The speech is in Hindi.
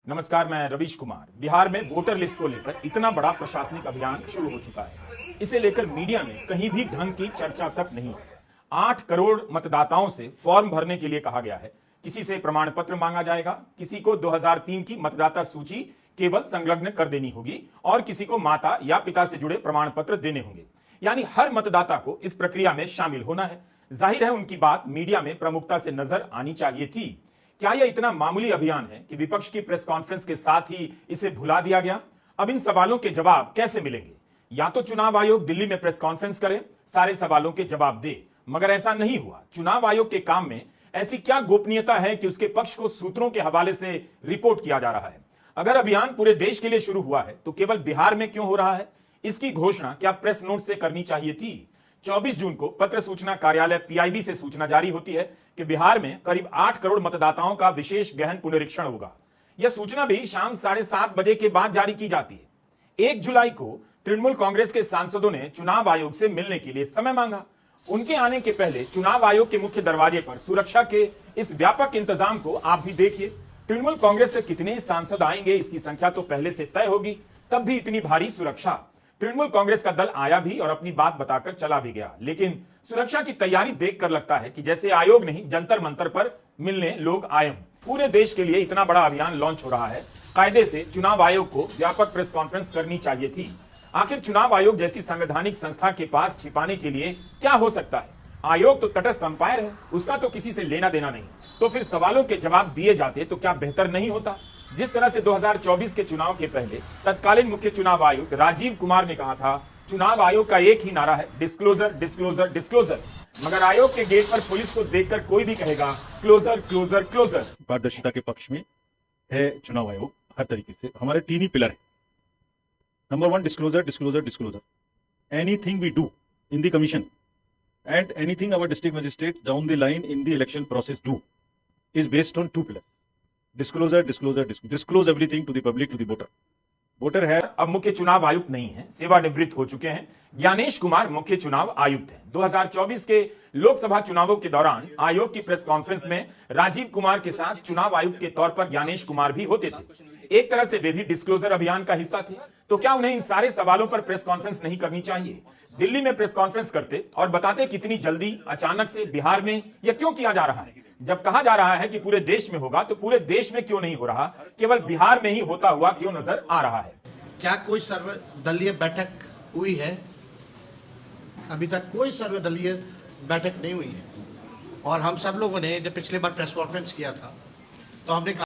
नमस्कार, मैं रवीश कुमार। बिहार में वोटर लिस्ट को लेकर इतना बड़ा प्रशासनिक अभियान शुरू हो चुका है। इसे लेकर मीडिया में कहीं भी ढंग की चर्चा तक नहीं है। 8 करोड़ मतदाताओं से फॉर्म भरने के लिए कहा गया है। किसी से प्रमाण पत्र मांगा जाएगा, किसी को 2003 की मतदाता सूची केवल संलग्न कर देनी होगी और किसी को माता या पिता से जुड़े प्रमाण पत्र देने होंगे। यानी हर मतदाता को इस प्रक्रिया में शामिल होना है। जाहिर है उनकी बात मीडिया में प्रमुखता से नजर आनी चाहिए थी। क्या यह इतना मामूली अभियान है कि विपक्ष की प्रेस कॉन्फ्रेंस के साथ ही इसे भुला दिया गया? अब इन सवालों के जवाब कैसे मिलेंगे? या तो चुनाव आयोग दिल्ली में प्रेस कॉन्फ्रेंस करे, सारे सवालों के जवाब दे, मगर ऐसा नहीं हुआ। चुनाव आयोग के काम में ऐसी क्या गोपनीयता है कि उसके पक्ष को सूत्रों के हवाले से रिपोर्ट किया जा रहा है? अगर अभियान पूरे देश के लिए शुरू हुआ है तो केवल बिहार में क्यों हो रहा है? इसकी घोषणा क्या प्रेस नोट से करनी चाहिए थी? 24 जून को पत्र सूचना कार्यालय पीआईबी से सूचना जारी होती है कि बिहार में करीब 8 करोड़ मतदाताओं का विशेष गहन पुनरीक्षण होगा। यह सूचना भी शाम 7:30 बजे के बाद जारी की जाती है। 1 जुलाई को तृणमूल कांग्रेस के सांसदों ने चुनाव आयोग से मिलने के लिए समय मांगा। उनके आने के पहले चुनाव आयोग के मुख्य दरवाजे पर सुरक्षा के इस व्यापक इंतजाम को आप भी देखिए। तृणमूल कांग्रेस से कितने सांसद आएंगे इसकी संख्या तो पहले से तय होगी, तब भी इतनी भारी सुरक्षा। तृणमूल कांग्रेस का दल आया भी और अपनी बात बताकर चला भी गया, लेकिन सुरक्षा की तैयारी देखकर लगता है कि जैसे आयोग नहीं जंतर मंतर पर मिलने लोग आए हों। पूरे देश के लिए इतना बड़ा अभियान लॉन्च हो रहा है, कायदे से चुनाव आयोग को व्यापक प्रेस कॉन्फ्रेंस करनी चाहिए थी। आखिर चुनाव आयोग जैसी संवैधानिक संस्था के पास छिपाने के लिए क्या हो सकता है? आयोग तो तटस्थ अंपायर है, उसका तो किसी से लेना देना नहीं। तो फिर सवालों के जवाब दिए जाते तो क्या बेहतर नहीं होता? जिस तरह से 2024 के चुनाव के पहले तत्कालीन मुख्य चुनाव आयुक्त राजीव कुमार ने कहा था, चुनाव आयोग का एक ही नारा है, डिस्क्लोजर डिस्क्लोजर डिस्क्लोजर। मगर आयोग के गेट पर पुलिस को देखकर कोई भी कहेगा क्लोजर क्लोजर क्लोजर। पारदर्शिता के पक्ष में है चुनाव आयोग। हर तरीके से हमारे 3 ही पिलर है। Number 1, disclosure disclosure disclosure. Anything we do in the commission and anything our district magistrate down the line in the election process do is based on 2 pillars: disclosure disclosure disclose everything to the public, to the voter है। अब मुख्य चुनाव आयुक्त नहीं है, सेवानिवृत्त हो चुके हैं। ज्ञानेश कुमार मुख्य चुनाव आयुक्त हैं। 2024 के लोकसभा चुनावों के दौरान आयोग की प्रेस कॉन्फ्रेंस में राजीव कुमार के साथ चुनाव आयुक्त के तौर पर ज्ञानेश कुमार भी होते थे। एक तरह से वे भी डिस्क्लोजर अभियान का हिस्सा थे। तो क्या उन्हें इन सारे सवालों पर प्रेस कॉन्फ्रेंस नहीं करनी चाहिए? दिल्ली में प्रेस कॉन्फ्रेंस करते और बताते कितनी जल्दी अचानक से बिहार में यह क्यों किया जा रहा है? जब कहा जा रहा है कि पूरे देश में होगा, तो पूरे देश में क्यों नहीं हो रहा? केवल बिहार में ही होता हुआ क्यों नजर आ रहा है? क्या कोई सर्वदलीय बैठक हुई है? अभी तक कोई सर्वदलीय बैठक नहीं हुई है। और हम सब लोगों ने जब पिछली बार प्रेस कॉन्फ्रेंस किया था तो हमने